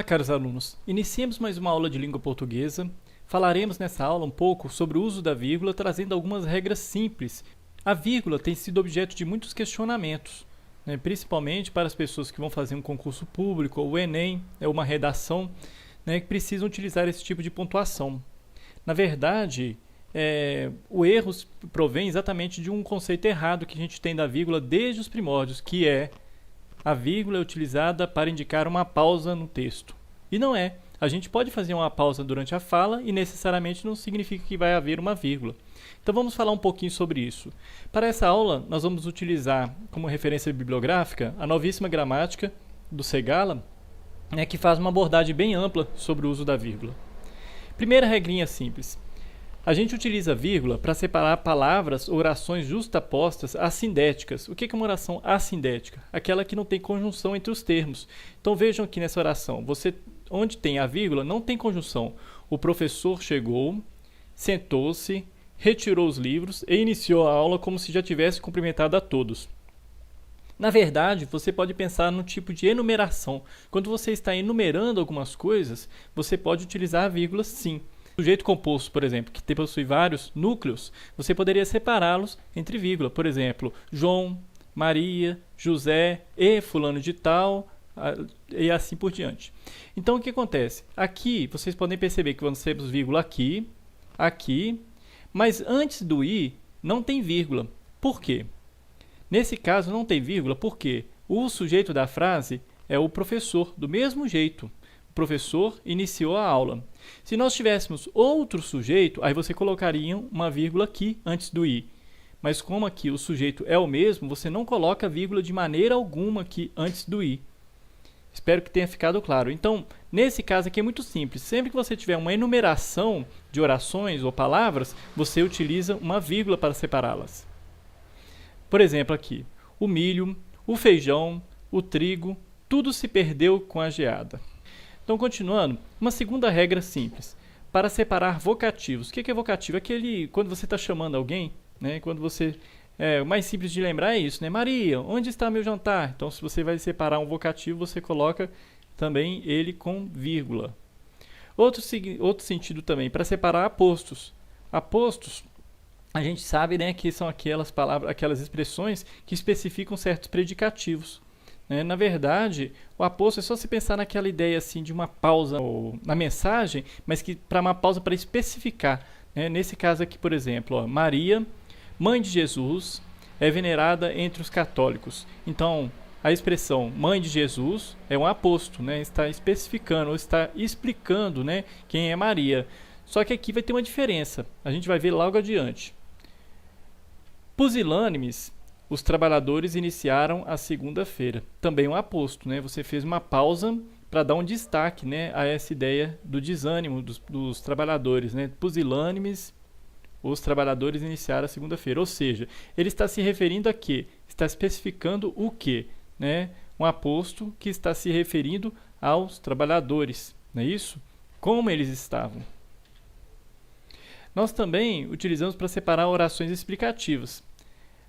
Olá, caros alunos. Iniciemos mais uma aula de língua portuguesa. Falaremos nessa aula um pouco sobre o uso da vírgula, trazendo algumas regras simples. A vírgula tem sido objeto de muitos questionamentos, principalmente para as pessoas que vão fazer um concurso público, ou o Enem, uma redação, que precisam utilizar esse tipo de pontuação. Na verdade, o erro provém exatamente de um conceito errado que a gente tem da vírgula desde os primórdios, que é a vírgula é utilizada para indicar uma pausa no texto. E não é. A gente pode fazer uma pausa durante a fala e necessariamente não significa que vai haver uma vírgula. Então vamos falar um pouquinho sobre isso. Para essa aula, nós vamos utilizar como referência bibliográfica a Novíssima Gramática do Segala, que faz uma abordagem bem ampla sobre o uso da vírgula. Primeira regrinha simples. A gente utiliza a vírgula para separar palavras ou orações justapostas assindéticas. O que é uma oração assindética? Aquela que não tem conjunção entre os termos. Então vejam aqui nessa oração, onde tem a vírgula não tem conjunção. O professor chegou, sentou-se, retirou os livros e iniciou a aula como se já tivesse cumprimentado a todos. Na verdade, você pode pensar no tipo de enumeração. Quando você está enumerando algumas coisas, você pode utilizar a vírgula sim. O sujeito composto, por exemplo, que possui vários núcleos, você poderia separá-los entre vírgula. Por exemplo, João, Maria, José e fulano de tal, e assim por diante. Então, o que acontece? Aqui, vocês podem perceber que nós temos vírgula aqui, aqui, mas antes do i não tem vírgula. Por quê? Nesse caso, não tem vírgula porque o sujeito da frase é o professor, do mesmo jeito. O professor iniciou a aula. Se nós tivéssemos outro sujeito, aí você colocaria uma vírgula aqui antes do i. Mas como aqui o sujeito é o mesmo, você não coloca vírgula de maneira alguma aqui antes do i. Espero que tenha ficado claro. Então, nesse caso aqui é muito simples. Sempre que você tiver uma enumeração de orações ou palavras, você utiliza uma vírgula para separá-las. Por exemplo, aqui, o milho, o feijão, o trigo, tudo se perdeu com a geada. Então, continuando, uma segunda regra simples. Para separar vocativos. O que é vocativo? Aquele quando você está chamando alguém, quando você... o mais simples de lembrar é isso, Maria, onde está meu jantar? Então, se você vai separar um vocativo, você coloca também ele com vírgula. Outro sentido também, para separar apostos. Apostos, a gente sabe que são aquelas palavras, aquelas expressões que especificam certos predicativos. Na verdade, o aposto é só se pensar naquela ideia assim, de uma pausa na mensagem, mas que para uma pausa para especificar. Nesse caso aqui, por exemplo, Maria, mãe de Jesus, é venerada entre os católicos. Então, a expressão mãe de Jesus é um aposto, está especificando ou está explicando quem é Maria. Só que aqui vai ter uma diferença, a gente vai ver logo adiante. Pusilânimes, os trabalhadores iniciaram a segunda-feira. Também um aposto, Você fez uma pausa para dar um destaque, a essa ideia do desânimo dos trabalhadores, Pusilânimes, os trabalhadores iniciaram a segunda-feira. Ou seja, ele está se referindo a quê? Está especificando o quê? Um aposto que está se referindo aos trabalhadores, não é isso? Como eles estavam. Nós também utilizamos para separar orações explicativas.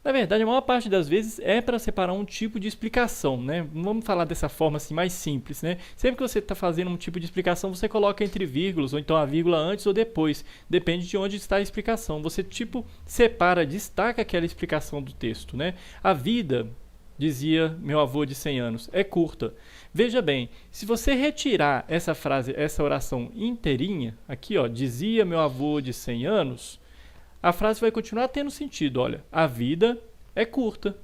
Na verdade, a maior parte das vezes é para separar um tipo de explicação, Vamos falar dessa forma assim, mais simples, Sempre que você está fazendo um tipo de explicação, você coloca entre vírgulas, ou então a vírgula antes ou depois. Depende de onde está a explicação. Você, separa, destaca aquela explicação do texto, A vida, dizia meu avô de 100 anos, é curta. Veja bem, se você retirar essa frase, essa oração inteirinha, aqui, dizia meu avô de 100 anos... a frase vai continuar tendo sentido. Olha, a vida é curta.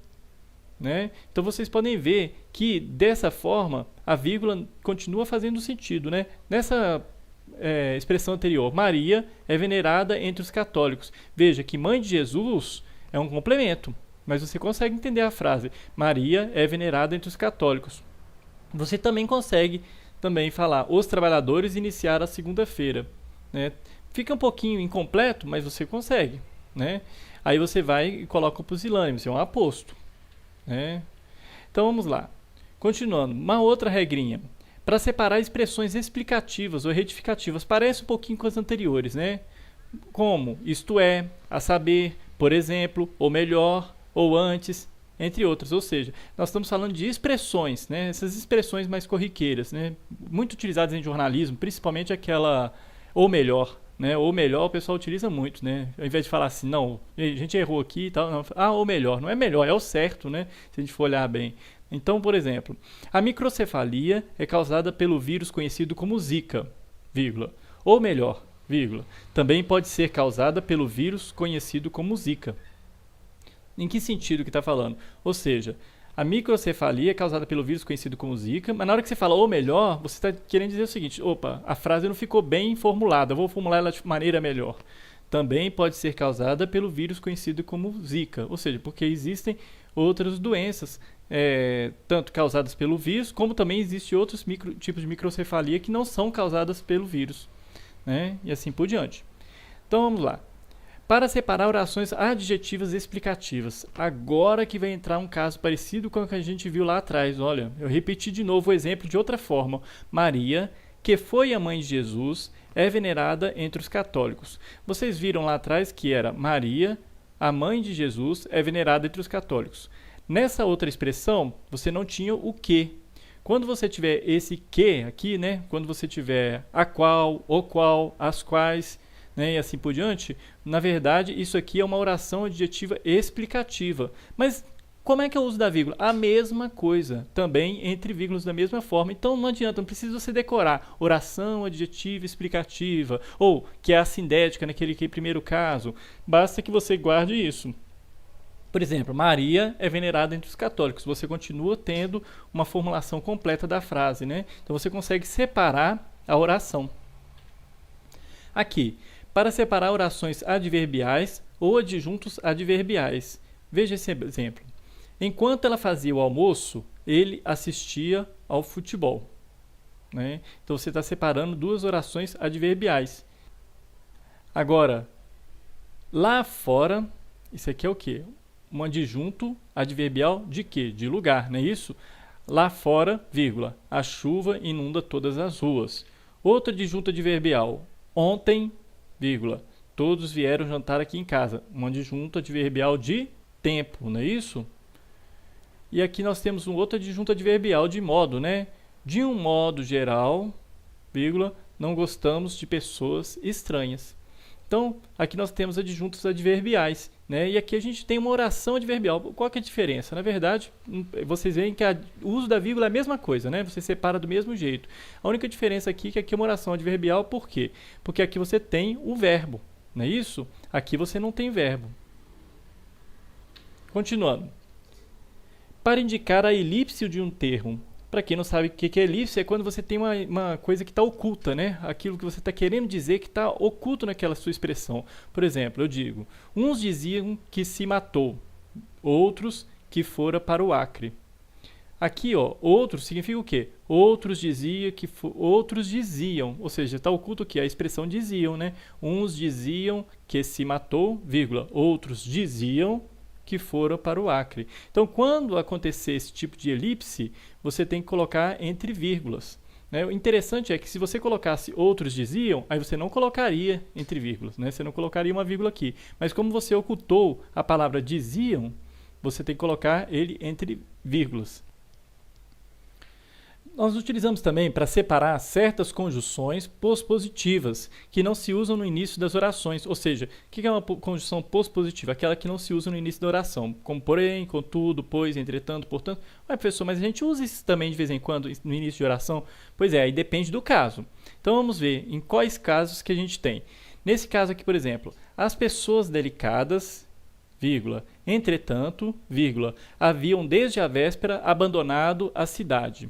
Então, vocês podem ver que, dessa forma, a vírgula continua fazendo sentido. Nessa expressão anterior, Maria é venerada entre os católicos. Veja que mãe de Jesus é um complemento, mas você consegue entender a frase. Maria é venerada entre os católicos. Você também consegue falar, os trabalhadores iniciaram a segunda-feira. Fica um pouquinho incompleto, mas você consegue. Aí você vai e coloca o pusilânime, é um aposto. Então vamos lá. Continuando, uma outra regrinha. Para separar expressões explicativas ou retificativas, parece um pouquinho com as anteriores. Como isto é, a saber, por exemplo, ou melhor, ou antes. entre outras. Ou seja, nós estamos falando de expressões, né? Essas expressões mais corriqueiras, né? Muito utilizadas em jornalismo, principalmente aquela ou melhor. Né? Ou melhor, o pessoal utiliza muito, né? Ao invés de falar assim, não, a gente errou aqui e tal, não, ou melhor, não é melhor, é o certo, né? Se a gente for olhar bem. Então, por exemplo, a microcefalia é causada pelo vírus conhecido como Zika, vírgula, ou melhor, vírgula, também pode ser causada pelo vírus conhecido como Zika. Em que sentido que está falando? Ou seja, a microcefalia é causada pelo vírus conhecido como Zika, mas na hora que você fala ou melhor, você está querendo dizer o seguinte, opa, a frase não ficou bem formulada, eu vou formular ela de maneira melhor. Também pode ser causada pelo vírus conhecido como Zika, ou seja, porque existem outras doenças, tanto causadas pelo vírus, como também existem outros tipos de microcefalia que não são causadas pelo vírus, né? E assim por diante. Então vamos lá. Para separar orações adjetivas explicativas. Agora que vai entrar um caso parecido com o que a gente viu lá atrás. Olha, eu repeti de novo o exemplo de outra forma. Maria, que foi a mãe de Jesus, é venerada entre os católicos. Vocês viram lá atrás que era Maria, a mãe de Jesus, é venerada entre os católicos. Nessa outra expressão, você não tinha o que. Quando você tiver esse que aqui, né? Quando você tiver a qual, o qual, as quais, né, e assim por diante, na verdade, isso aqui é uma oração adjetiva explicativa. Mas como é que eu uso da vírgula? A mesma coisa, também entre vírgulas da mesma forma. Então não adianta, não precisa você decorar oração adjetiva explicativa, ou que é assindética naquele primeiro caso. Basta que você guarde isso. Por exemplo, Maria é venerada entre os católicos. Você continua tendo uma formulação completa da frase, né? Então você consegue separar a oração. Aqui, para separar orações adverbiais ou adjuntos adverbiais. Veja esse exemplo. Enquanto ela fazia o almoço, ele assistia ao futebol. Né? Então você está separando duas orações adverbiais. Agora, lá fora, isso aqui é o quê? Um adjunto adverbial de quê? De lugar, não é isso? Lá fora, vírgula, a chuva inunda todas as ruas. Outro adjunto adverbial. Ontem, vírgula, todos vieram jantar aqui em casa. Um adjunto adverbial de tempo, não é isso? E aqui nós temos um outro adjunto adverbial de modo, né? De um modo geral, vírgula, não gostamos de pessoas estranhas. Então, aqui nós temos adjuntos adverbiais, né? E aqui a gente tem uma oração adverbial. Qual que é a diferença? Na verdade, vocês veem que o uso da vírgula é a mesma coisa, né? Você separa do mesmo jeito. A única diferença aqui é que aqui é uma oração adverbial, por quê? Porque aqui você tem o verbo, não é isso? Aqui você não tem verbo. Continuando. Para indicar a elipse de um termo. Para quem não sabe o que é elipse, é quando você tem uma coisa que está oculta, né? Aquilo que você está querendo dizer que está oculto naquela sua expressão. Por exemplo, eu digo, uns diziam que se matou, outros que fora para o Acre. Aqui, ó, outros significa o quê? Outros diziam, ou seja, está oculto aqui a expressão diziam, né? Uns diziam que se matou, vírgula, outros diziam que foram para o Acre. Então, quando acontecer esse tipo de elipse, você tem que colocar entre vírgulas. Né? O interessante é que se você colocasse outros diziam, aí você não colocaria entre vírgulas, né? Você não colocaria uma vírgula aqui. Mas como você ocultou a palavra diziam, você tem que colocar ele entre vírgulas. Nós utilizamos também para separar certas conjunções pospositivas que não se usam no início das orações. Ou seja, o que é uma conjunção pospositiva? Aquela que não se usa no início da oração. Como porém, contudo, pois, entretanto, portanto. Ué, professor, mas a gente usa isso também de vez em quando no início de oração? Pois é, aí depende do caso. Então vamos ver em quais casos que a gente tem. Nesse caso aqui, por exemplo, as pessoas delicadas, vírgula, entretanto, vírgula, haviam desde a véspera abandonado a cidade.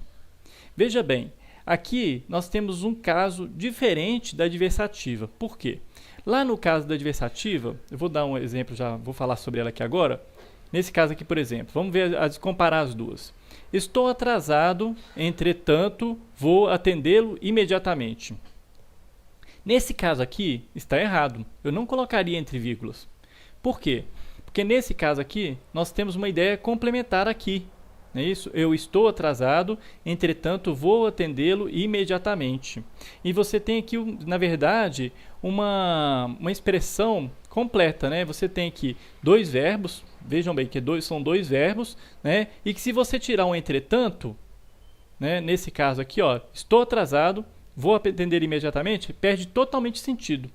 Veja bem, aqui nós temos um caso diferente da adversativa. Por quê? Lá no caso da adversativa, eu vou dar um exemplo, já vou falar sobre ela aqui agora. Nesse caso aqui, por exemplo, vamos ver, comparar as duas. Estou atrasado, entretanto, vou atendê-lo imediatamente. Nesse caso aqui, está errado. Eu não colocaria entre vírgulas. Por quê? Porque nesse caso aqui, nós temos uma ideia complementar aqui. Não é isso? Eu estou atrasado, entretanto vou atendê-lo imediatamente. E você tem aqui, na verdade, uma expressão completa, né? Você tem aqui dois verbos, vejam bem que são dois verbos, né? E que se você tirar um entretanto, né? Nesse caso aqui, ó, estou atrasado, vou atender imediatamente, perde totalmente sentido.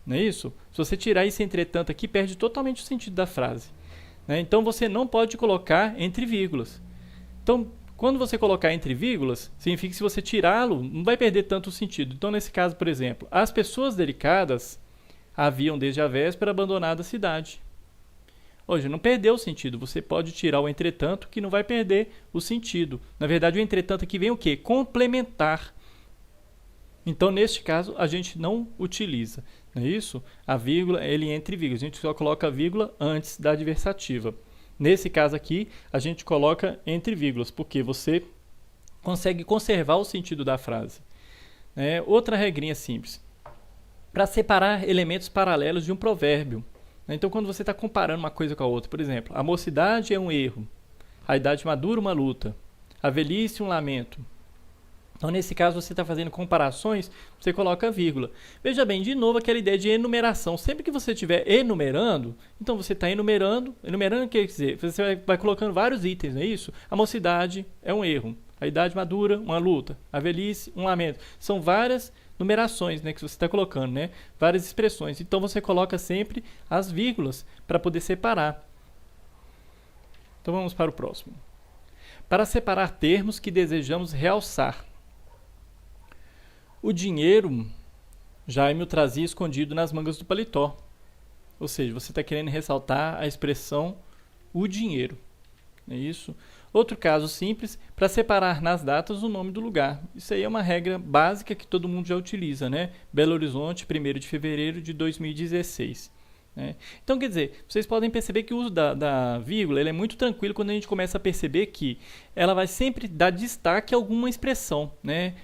Não é isso? Se você tirar esse entretanto aqui, perde totalmente o sentido da frase. Né? Então você não pode colocar entre vírgulas. Então, quando você colocar entre vírgulas, significa que se você tirá-lo, não vai perder tanto o sentido. Então, nesse caso, por exemplo, as pessoas delicadas haviam desde a véspera abandonado a cidade. Hoje, não perdeu o sentido. Você pode tirar o entretanto, que não vai perder o sentido. Na verdade, o entretanto aqui vem o quê? Complementar. Então, neste caso, a gente não utiliza. Não é isso? A vírgula, ele é entre vírgulas. A gente só coloca a vírgula antes da adversativa. Nesse caso aqui, a gente coloca entre vírgulas, porque você consegue conservar o sentido da frase. Outra regrinha simples. Para separar elementos paralelos de um provérbio. Então, quando você está comparando uma coisa com a outra, por exemplo, a mocidade é um erro, a idade madura uma luta, a velhice um lamento. Então, nesse caso, você está fazendo comparações, você coloca vírgula. Veja bem, de novo, aquela ideia de enumeração. Sempre que você estiver enumerando, então você está enumerando quer dizer, você vai colocando vários itens, não é isso? A mocidade é um erro, a idade madura, uma luta, a velhice, um lamento. São várias numerações, né, que você está colocando, né? Várias expressões. Então, você coloca sempre as vírgulas para poder separar. Então, vamos para o próximo. Para separar termos que desejamos realçar. O dinheiro, Jaime o trazia escondido nas mangas do paletó. Ou seja, você está querendo ressaltar a expressão o dinheiro. É isso? Outro caso simples, para separar nas datas o nome do lugar. Isso aí é uma regra básica que todo mundo já utiliza, né? Belo Horizonte, 1º de fevereiro de 2016. Então, quer dizer, vocês podem perceber que o uso da vírgula ele é muito tranquilo quando a gente começa a perceber que ela vai sempre dar destaque a alguma expressão. Né?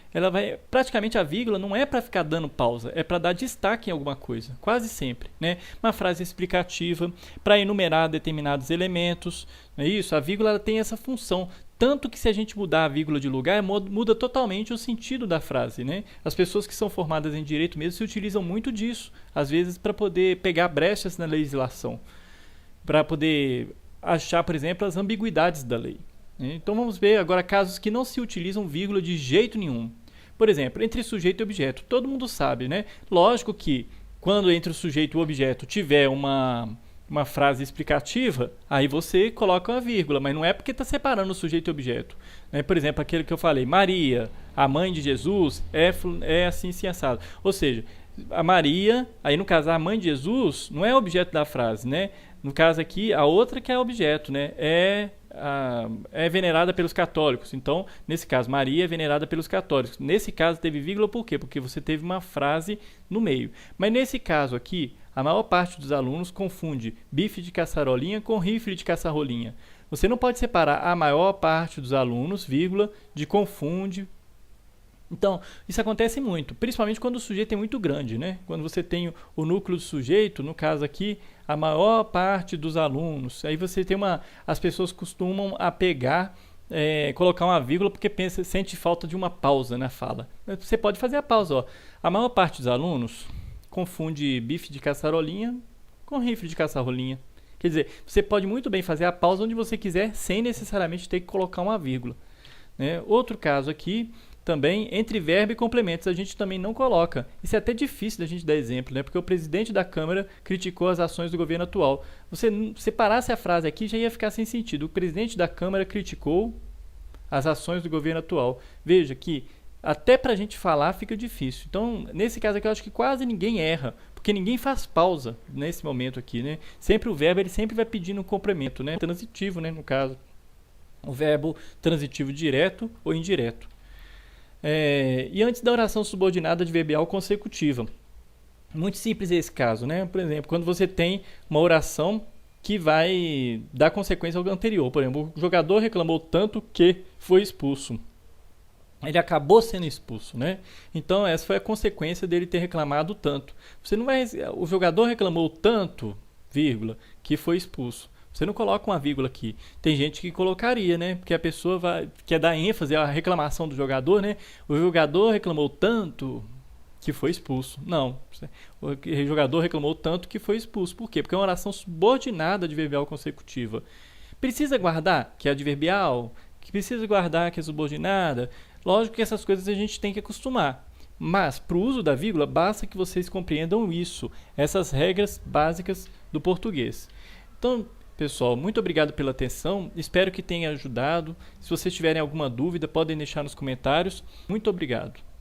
Praticamente a vírgula não é para ficar dando pausa, é para dar destaque em alguma coisa, quase sempre. Né? Uma frase explicativa, para enumerar determinados elementos. Não é isso? A vírgula ela tem essa função. Tanto que se a gente mudar a vírgula de lugar, muda totalmente o sentido da frase. Né? As pessoas que são formadas em direito mesmo se utilizam muito disso, às vezes para poder pegar brechas na legislação, para poder achar, por exemplo, as ambiguidades da lei. Né? Então vamos ver agora casos que não se utilizam vírgula de jeito nenhum. Por exemplo, entre sujeito e objeto, todo mundo sabe, né? Lógico que quando entre o sujeito e o objeto tiver uma frase explicativa, aí você coloca uma vírgula, mas não é porque está separando o sujeito e o objeto. Né? Por exemplo, aquele que eu falei, Maria, a mãe de Jesus, é assim, assim, assado. Ou seja, a Maria, aí no caso a mãe de Jesus, não é objeto da frase, né? No caso aqui, a outra que é objeto, né? É venerada pelos católicos. Então, nesse caso, Maria é venerada pelos católicos. Nesse caso, teve vírgula por quê? Porque você teve uma frase no meio. Mas nesse caso aqui, a maior parte dos alunos confunde bife de caçarolinha com rifle de caçarolinha. Você não pode separar a maior parte dos alunos, vírgula, de confunde. Então, isso acontece muito, principalmente quando o sujeito é muito grande, né? Quando você tem o núcleo do sujeito, no caso aqui, a maior parte dos alunos. Aí você tem as pessoas costumam pegar, colocar uma vírgula porque sente falta de uma pausa na fala. Você pode fazer a pausa, ó. A maior parte dos alunos confunde bife de caçarolinha com rifle de caçarolinha. Quer dizer, você pode muito bem fazer a pausa onde você quiser, sem necessariamente ter que colocar uma vírgula. Né? Outro caso aqui, também, entre verbo e complementos, a gente também não coloca. Isso é até difícil da gente dar exemplo, né? Porque o presidente da Câmara criticou as ações do governo atual. Você separasse a frase aqui, já ia ficar sem sentido. O presidente da Câmara criticou as ações do governo atual. Veja que até para a gente falar fica difícil. Então, nesse caso aqui, eu acho que quase ninguém erra, porque ninguém faz pausa nesse momento aqui, né? Sempre o verbo, ele sempre vai pedindo um complemento, né? Transitivo, né? No caso, o verbo transitivo direto ou indireto. E antes da oração subordinada adverbial consecutiva. Muito simples esse caso, né? Por exemplo, quando você tem uma oração que vai dar consequência ao anterior. Por exemplo, o jogador reclamou tanto que foi expulso. Ele acabou sendo expulso, né? Então essa foi a consequência dele ter reclamado tanto. O jogador reclamou tanto, vírgula, que foi expulso. Você não coloca uma vírgula aqui. Tem gente que colocaria, né? Porque a pessoa quer dar ênfase à reclamação do jogador, né? O jogador reclamou tanto que foi expulso. Não. O jogador reclamou tanto que foi expulso. Por quê? Porque é uma oração subordinada adverbial consecutiva. Precisa guardar que é adverbial? Que precisa guardar que é subordinada? Lógico que essas coisas a gente tem que acostumar. Mas, para o uso da vírgula, basta que vocês compreendam isso, essas regras básicas do português. Então, pessoal, muito obrigado pela atenção, espero que tenha ajudado. Se vocês tiverem alguma dúvida, podem deixar nos comentários. Muito obrigado.